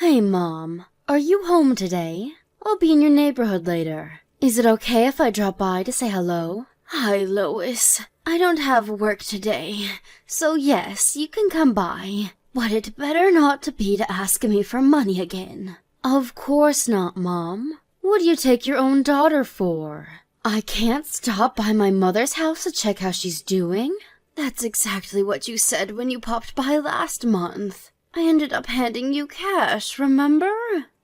Hey, Mom. Are you home today? I'll be in your neighborhood later. Is it okay if I drop by to say hello? Hi, Lois. I don't have work today, so yes, you can come by. But it better not to be to ask me for money again. Of course not, Mom. What do you take your own daughter for? I can't stop by my mother's house to check how she's doing? That's exactly what you said when you popped by last month. I ended up handing you cash, remember?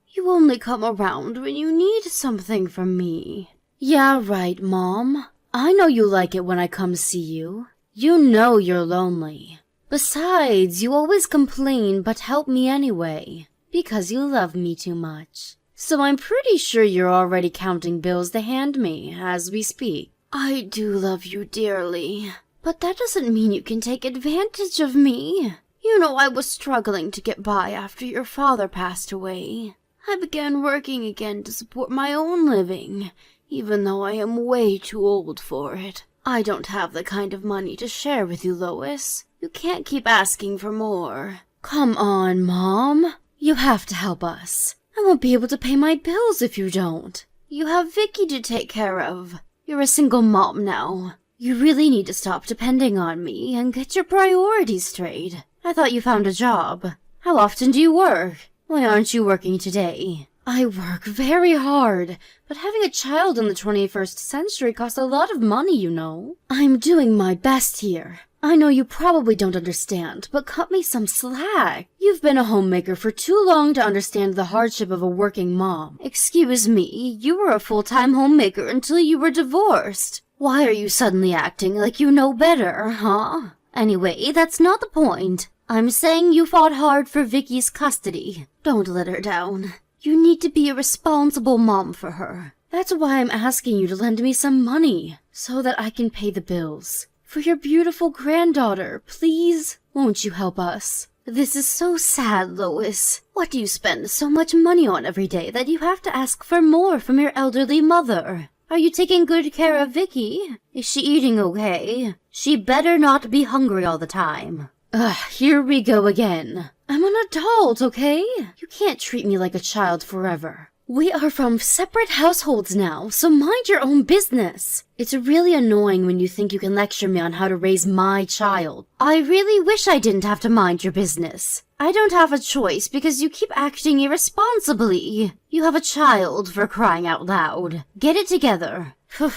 You only come around when you need something from me. Yeah, right, Mom. I know you like it when I come see you. You know you're lonely. Besides, you always complain but help me anyway, because you love me too much. So I'm pretty sure you're already counting bills to hand me as we speak. I do love you dearly, but that doesn't mean you can take advantage of me. You know I was struggling to get by after your father passed away. I began working again to support my own living, even though I am way too old for it. I don't have the kind of money to share with you, Lois. You can't keep asking for more. Come on, Mom. You have to help us. I won't be able to pay my bills if you don't. You have Vicky to take care of. You're a single mom now. You really need to stop depending on me and get your priorities straight. I thought you found a job. How often do you work? Why aren't you working today? I work very hard, but having a child in the 21st century costs a lot of money, you know. I'm doing my best here. I know you probably don't understand, but cut me some slack. You've been a homemaker for too long to understand the hardship of a working mom. Excuse me, you were a full-time homemaker until you were divorced. Why are you suddenly acting like you know better, huh? Anyway, that's not the point. I'm saying you fought hard for Vicky's custody. Don't let her down. You need to be a responsible mom for her. That's why I'm asking you to lend me some money, so that I can pay the bills. For your beautiful granddaughter, please, won't you help us? This is so sad, Lois. What do you spend so much money on every day that you have to ask for more from your elderly mother? Are you taking good care of Vicky? Is she eating okay? She better not be hungry all the time. Here we go again. I'm an adult, okay? You can't treat me like a child forever. We are from separate households now, so mind your own business. It's really annoying when you think you can lecture me on how to raise my child. I really wish I didn't have to mind your business. I don't have a choice because you keep acting irresponsibly. You have a child, for crying out loud. Get it together.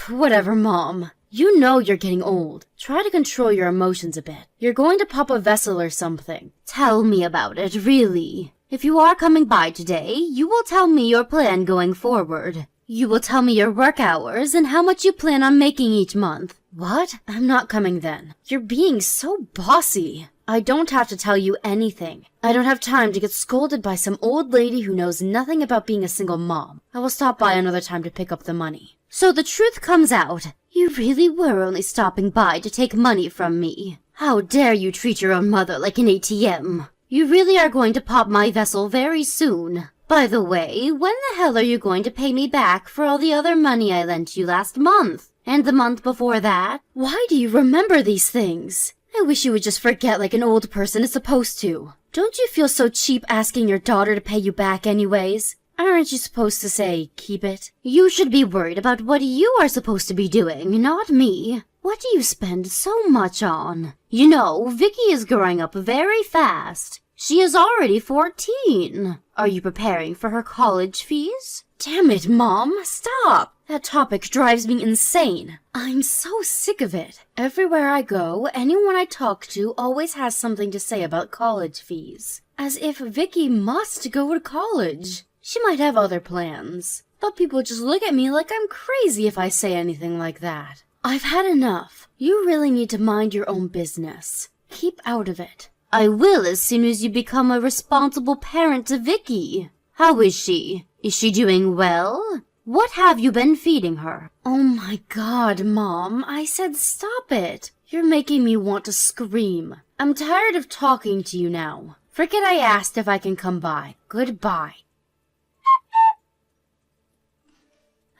Whatever, Mom. You know you're getting old. Try to control your emotions a bit. You're going to pop a vessel or something. Tell me about it, really. If you are coming by today, you will tell me your plan going forward. You will tell me your work hours and how much you plan on making each month. What? I'm not coming then. You're being so bossy. I don't have to tell you anything. I don't have time to get scolded by some old lady who knows nothing about being a single mom. I will stop by another time to pick up the money. So the truth comes out. You really were only stopping by to take money from me. How dare you treat your own mother like an ATM? You really are going to pop my vessel very soon. By the way, when the hell are you going to pay me back for all the other money I lent you last month? And the month before that? Why do you remember these things? I wish you would just forget like an old person is supposed to. Don't you feel so cheap asking your daughter to pay you back anyways? Aren't you supposed to say, keep it? You should be worried about what you are supposed to be doing, not me. What do you spend so much on? You know, Vicky is growing up very fast. She is already 14. Are you preparing for her college fees? Damn it, Mom, stop! That topic drives me insane. I'm so sick of it. Everywhere I go, anyone I talk to always has something to say about college fees. As if Vicky must go to college. She might have other plans, but people just look at me like I'm crazy if I say anything like that. I've had enough. You really need to mind your own business. Keep out of it. I will as soon as you become a responsible parent to Vicky. How is she? Is she doing well? What have you been feeding her? Oh my God, Mom, I said stop it. You're making me want to scream. I'm tired of talking to you now. Forget I asked if I can come by. Goodbye.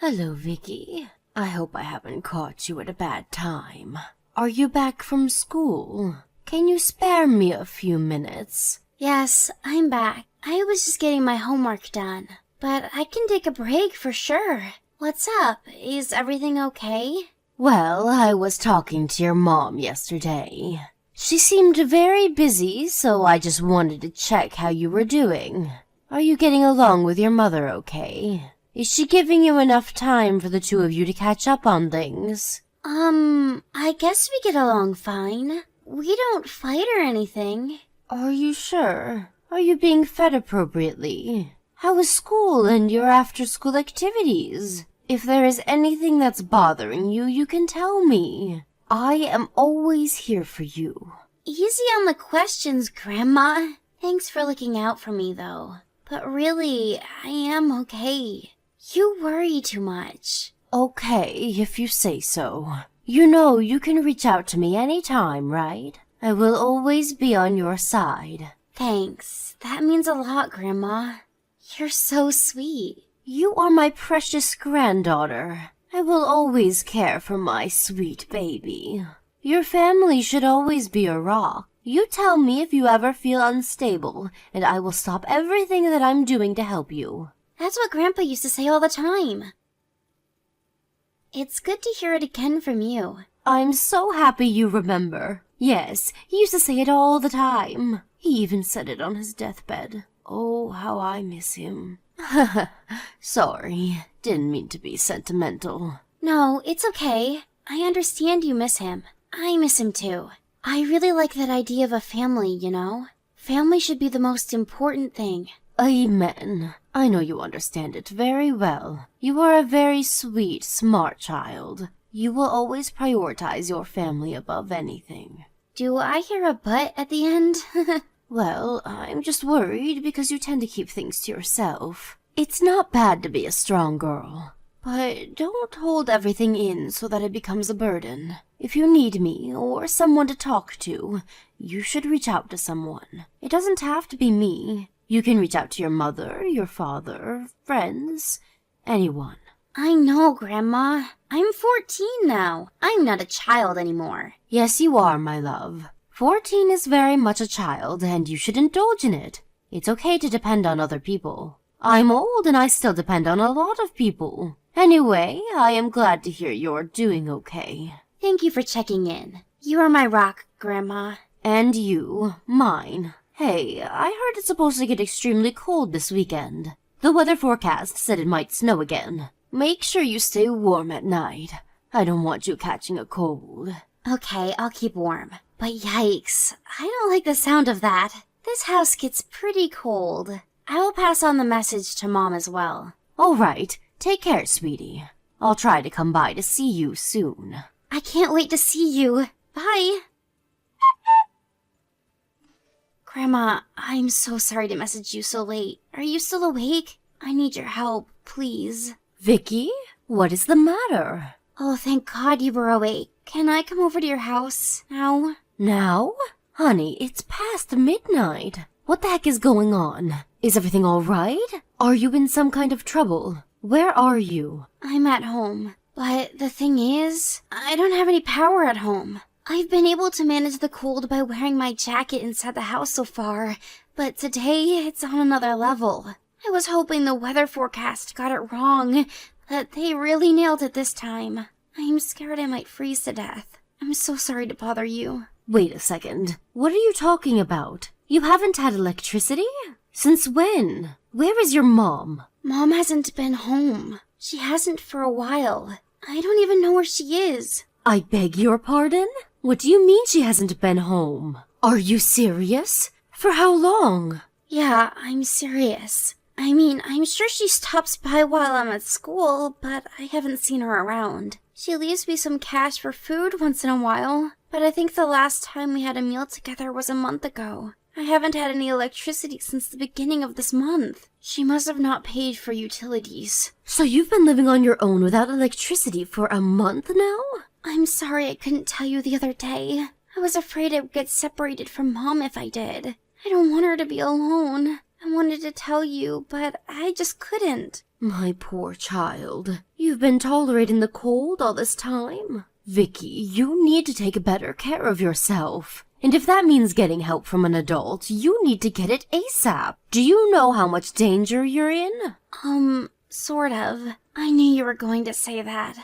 Hello, Vicky. I hope I haven't caught you at a bad time. Are you back from school? Can you spare me a few minutes? Yes, I'm back. I was just getting my homework done. But I can take a break for sure. What's up? Is everything okay? Well, I was talking to your mom yesterday. She seemed very busy, so I just wanted to check how you were doing. Are you getting along with your mother okay? Is she giving you enough time for the two of you to catch up on things? I guess we get along fine. We don't fight or anything. Are you sure? Are you being fed appropriately? How is school and your after-school activities? If there is anything that's bothering you, you can tell me. I am always here for you. Easy on the questions, Grandma. Thanks for looking out for me, though. But really, I am okay. You worry too much. Okay, if you say so. You know you can reach out to me anytime, right? I will always be on your side. Thanks. That means a lot, Grandma. You're so sweet. You are my precious granddaughter. I will always care for my sweet baby. Your family should always be a rock. You tell me if you ever feel unstable, and I will stop everything that I'm doing to help you. That's what Grandpa used to say all the time. It's good to hear it again from you. I'm so happy you remember. Yes, he used to say it all the time. He even said it on his deathbed. Oh, how I miss him. Sorry, didn't mean to be sentimental. No, it's okay. I understand you miss him. I miss him too. I really like that idea of a family, you know? Family should be the most important thing. Amen. I know you understand it very well. You are a very sweet, smart child. You will always prioritize your family above anything. Do I hear a but at the end? Well, I'm just worried because you tend to keep things to yourself. It's not bad to be a strong girl, but don't hold everything in so that it becomes a burden. If you need me or someone to talk to, you should reach out to someone. It doesn't have to be me. You can reach out to your mother, your father, friends, anyone. I know, Grandma. I'm 14 now. I'm not a child anymore. Yes, you are, my love. 14 is very much a child, and you should indulge in it. It's okay to depend on other people. I'm old, and I still depend on a lot of people. Anyway, I am glad to hear you're doing okay. Thank you for checking in. You are my rock, Grandma. And you, mine. Hey, I heard it's supposed to get extremely cold this weekend. The weather forecast said it might snow again. Make sure you stay warm at night. I don't want you catching a cold. Okay, I'll keep warm. But yikes, I don't like the sound of that. This house gets pretty cold. I will pass on the message to Mom as well. All right, take care, sweetie. I'll try to come by to see you soon. I can't wait to see you. Bye. Grandma, I'm so sorry to message you so late. Are you still awake? I need your help, please. Vicky, what is the matter? Oh, thank God you were awake. Can I come over to your house now? Now? Honey, it's past midnight. What the heck is going on? Is everything all right? Are you in some kind of trouble? Where are you? I'm at home. But the thing is, I don't have any power at home. I've been able to manage the cold by wearing my jacket inside the house so far, but today it's on another level. I was hoping the weather forecast got it wrong, but they really nailed it this time. I'm scared I might freeze to death. I'm so sorry to bother you. Wait a second. What are you talking about? You haven't had electricity? Since when? Where is your mom? Mom hasn't been home. She hasn't for a while. I don't even know where she is. I beg your pardon? What do you mean she hasn't been home? Are you serious? For how long? Yeah, I'm serious. I mean, I'm sure she stops by while I'm at school, but I haven't seen her around. She leaves me some cash for food once in a while, but I think the last time we had a meal together was a month ago. I haven't had any electricity since the beginning of this month. She must have not paid for utilities. So you've been living on your own without electricity for a month now? I'm sorry I couldn't tell you the other day. I was afraid I would get separated from Mom if I did. I don't want her to be alone. I wanted to tell you, but I just couldn't. My poor child. You've been tolerating the cold all this time? Vicky, you need to take better care of yourself. And if that means getting help from an adult, you need to get it ASAP. Do you know how much danger you're in? Sort of. I knew you were going to say that.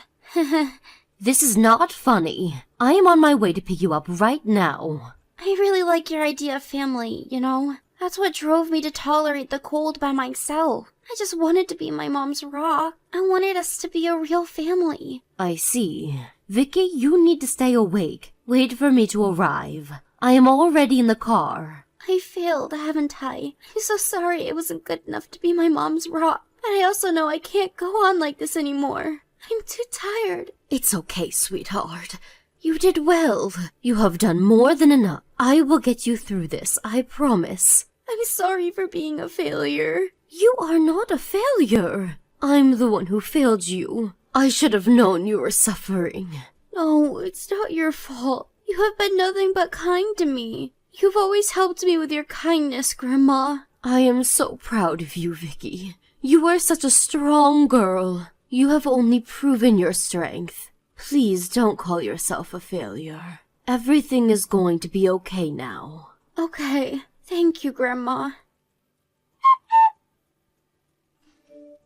This is not funny. I am on my way to pick you up right now. I really like your idea of family, you know? That's what drove me to tolerate the cold by myself. I just wanted to be my mom's rock. I wanted us to be a real family. I see. Vicky, you need to stay awake. Wait for me to arrive. I am already in the car. I failed, haven't I? I'm so sorry I wasn't good enough to be my mom's rock. But I also know I can't go on like this anymore. I'm too tired. It's okay, sweetheart. You did well. You have done more than enough. I will get you through this, I promise. I'm sorry for being a failure. You are not a failure. I'm the one who failed you. I should have known you were suffering. No, it's not your fault. You have been nothing but kind to me. You've always helped me with your kindness, Grandma. I am so proud of you, Vicky. You are such a strong girl. You have only proven your strength. Please don't call yourself a failure. Everything is going to be okay now. Okay. Thank you, Grandma.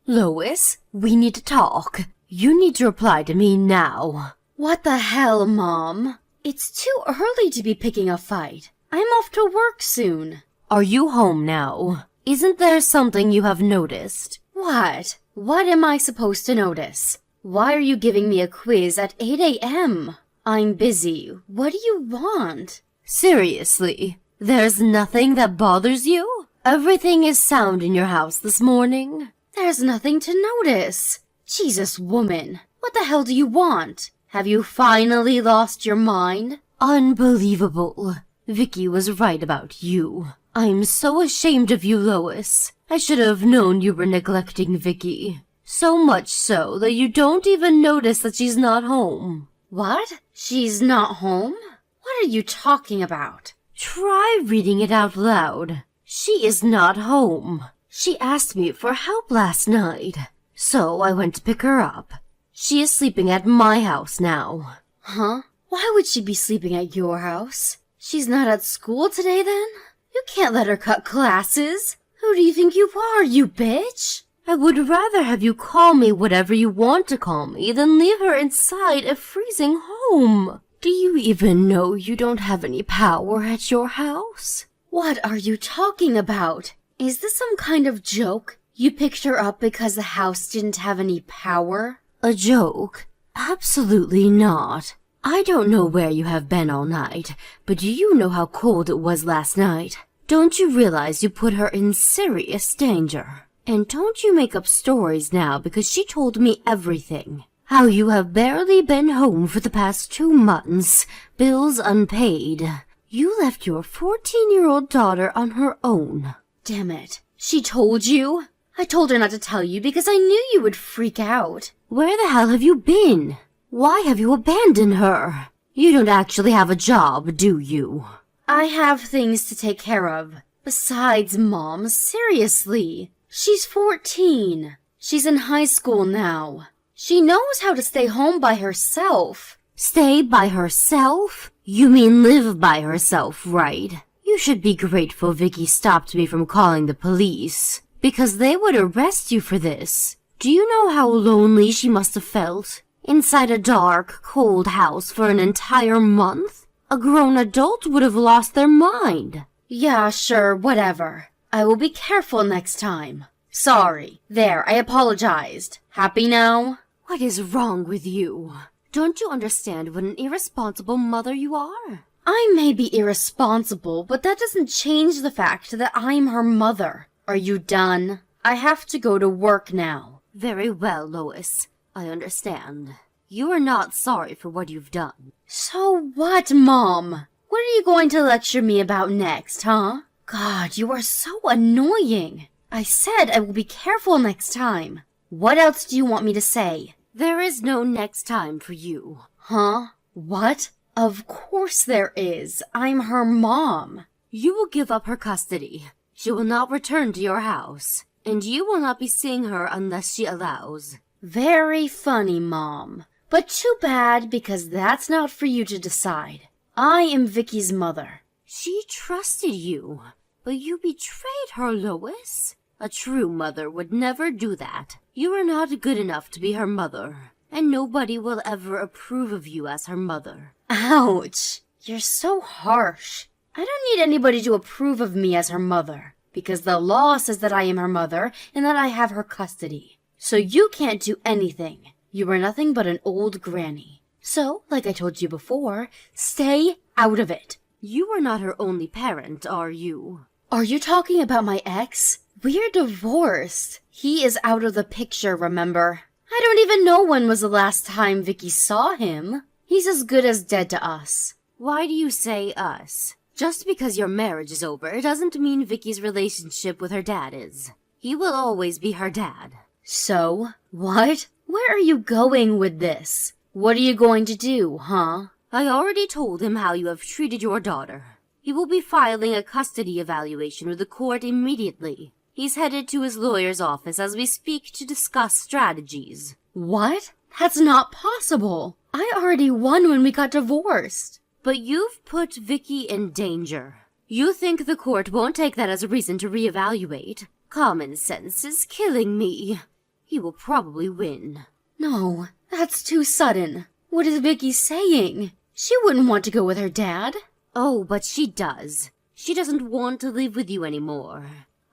Lois, we need to talk. You need to reply to me now. What the hell, Mom? It's too early to be picking a fight. I'm off to work soon. Are you home now? Isn't there something you have noticed? What? What am I supposed to notice? Why are you giving me a quiz at 8 a.m.? I'm busy. What do you want? Seriously, there's nothing that bothers you? Everything is sound in your house this morning? There's nothing to notice. Jesus, woman. What the hell do you want? Have you finally lost your mind? Unbelievable. Vicky was right about you. I'm so ashamed of you, Lois. I should have known you were neglecting Vicky. So much so that you don't even notice that she's not home. What? She's not home? What are you talking about? Try reading it out loud. She is not home. She asked me for help last night, so I went to pick her up. She is sleeping at my house now. Huh? Why would she be sleeping at your house? She's not at school today, then? You can't let her cut classes. Who do you think you are, you bitch? I would rather have you call me whatever you want to call me than leave her inside a freezing home. Do you even know you don't have any power at your house? What are you talking about? Is this some kind of joke? You picked her up because the house didn't have any power? A joke? Absolutely not. I don't know where you have been all night, but do you know how cold it was last night? Don't you realize you put her in serious danger? And don't you make up stories now because she told me everything. How you have barely been home for the past 2 months, bills unpaid. You left your 14-year-old daughter on her own. Damn it. She told you? I told her not to tell you because I knew you would freak out. Where the hell have you been? Why have you abandoned her? You don't actually have a job, do you? I have things to take care of. Besides, Mom, seriously. She's 14. She's in high school now. She knows how to stay home by herself. Stay by herself? You mean live by herself, right? You should be grateful Vicky stopped me from calling the police, because they would arrest you for this. Do you know how lonely she must have felt? Inside a dark, cold house for an entire month? A grown adult would have lost their mind. Yeah, sure, whatever. I will be careful next time. Sorry. There, I apologized. Happy now? What is wrong with you? Don't you understand what an irresponsible mother you are? I may be irresponsible, but that doesn't change the fact that I'm her mother. Are you done? I have to go to work now. Very well, Lois. I understand. You are not sorry for what you've done. So what, Mom? What are you going to lecture me about next, huh? God, you are so annoying. I said I will be careful next time. What else do you want me to say? There is no next time for you. Huh? What? Of course there is. I'm her mom. You will give up her custody. She will not return to your house, and you will not be seeing her unless she allows. Very funny, Mom. But too bad, because that's not for you to decide. I am Vicky's mother. She trusted you, but you betrayed her, Lois. A true mother would never do that. You are not good enough to be her mother, and nobody will ever approve of you as her mother. Ouch! You're so harsh. I don't need anybody to approve of me as her mother, because the law says that I am her mother and that I have her custody. So you can't do anything. You are nothing but an old granny. So, like I told you before, stay out of it. You are not her only parent, are you? Are you talking about my ex? We're divorced. He is out of the picture, remember? I don't even know when was the last time Vicky saw him. He's as good as dead to us. Why do you say us? Just because your marriage is over doesn't mean Vicky's relationship with her dad is. He will always be her dad. So? What? Where are you going with this? What are you going to do, huh? I already told him how you have treated your daughter. He will be filing a custody evaluation with the court immediately. He's headed to his lawyer's office as we speak to discuss strategies. What? That's not possible. I already won when we got divorced. But you've put Vicky in danger. You think the court won't take that as a reason to reevaluate? Common sense is killing me. He will probably win. No, that's too sudden. What is Vicky saying? She wouldn't want to go with her dad. Oh, but she does. She doesn't want to live with you anymore.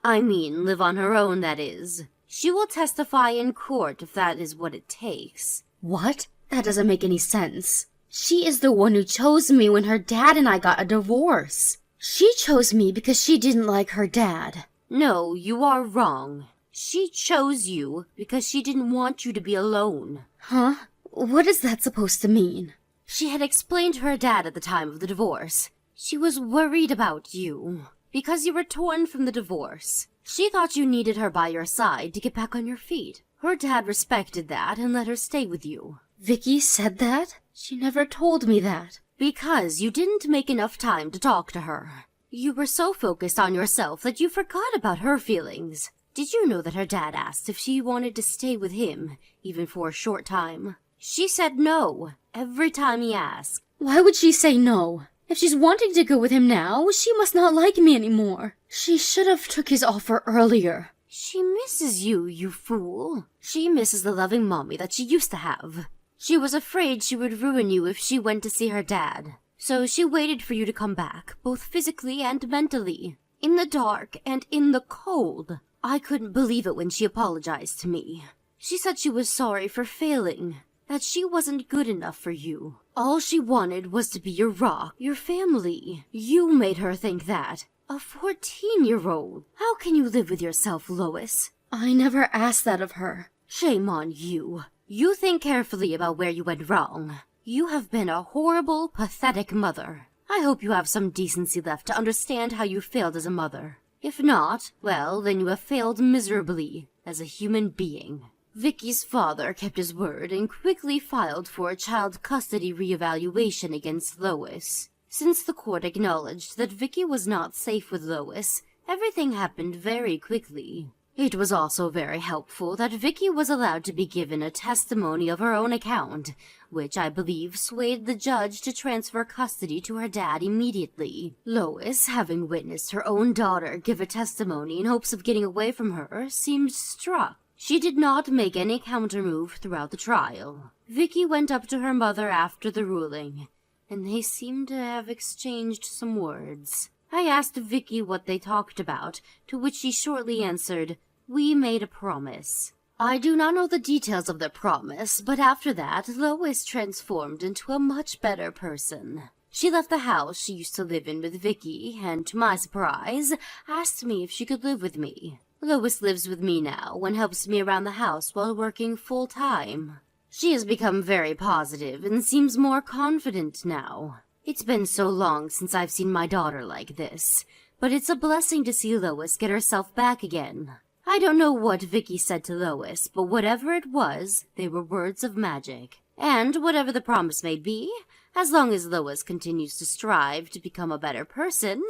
I mean, live on her own, that is. She will testify in court if that is what it takes. What? That doesn't make any sense. She is the one who chose me when her dad and I got a divorce. She chose me because she didn't like her dad. No, you are wrong. She chose you because she didn't want you to be alone. Huh? What is that supposed to mean? She had explained to her dad at the time of the divorce. She was worried about you because you were torn from the divorce. She thought you needed her by your side to get back on your feet. Her dad respected that and let her stay with you. Vicky said that? She never told me that. Because you didn't make enough time to talk to her. You were so focused on yourself that you forgot about her feelings. Did you know that her dad asked if she wanted to stay with him, even for a short time? She said no, every time he asked. Why would she say no? If she's wanting to go with him now, she must not like me anymore. She should have took his offer earlier. She misses you, you fool. She misses the loving mommy that she used to have. She was afraid she would ruin you if she went to see her dad. So she waited for you to come back, both physically and mentally. In the dark and in the cold. I couldn't believe it when she apologized to me. She said she was sorry for failing, that she wasn't good enough for you. All she wanted was to be your rock, your family. You made her think that. A 14-year-old. How can you live with yourself, Lois? I never asked that of her. Shame on you. You think carefully about where you went wrong. You have been a horrible, pathetic mother. I hope you have some decency left to understand how you failed as a mother. If not, well, then you have failed miserably as a human being. Vicky's father kept his word and quickly filed for a child custody reevaluation against Lois. Since the court acknowledged that Vicky was not safe with Lois, everything happened very quickly. It was also very helpful that Vicky was allowed to be given a testimony of her own account, which I believe swayed the judge to transfer custody to her dad immediately. Lois, having witnessed her own daughter give a testimony in hopes of getting away from her, seemed struck. She did not make any countermove throughout the trial. Vicky went up to her mother after the ruling, and they seemed to have exchanged some words. I asked Vicky what they talked about, to which she shortly answered, "We made a promise." I do not know the details of their promise, but after that, Lois transformed into a much better person. She left the house she used to live in with Vicky, and to my surprise, asked me if she could live with me. Lois lives with me now and helps me around the house while working full-time. She has become very positive and seems more confident now. It's been so long since I've seen my daughter like this, but it's a blessing to see Lois get herself back again. I don't know what Vicky said to Lois, but whatever it was, they were words of magic. And whatever the promise may be, as long as Lois continues to strive to become a better person,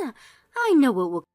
I know it will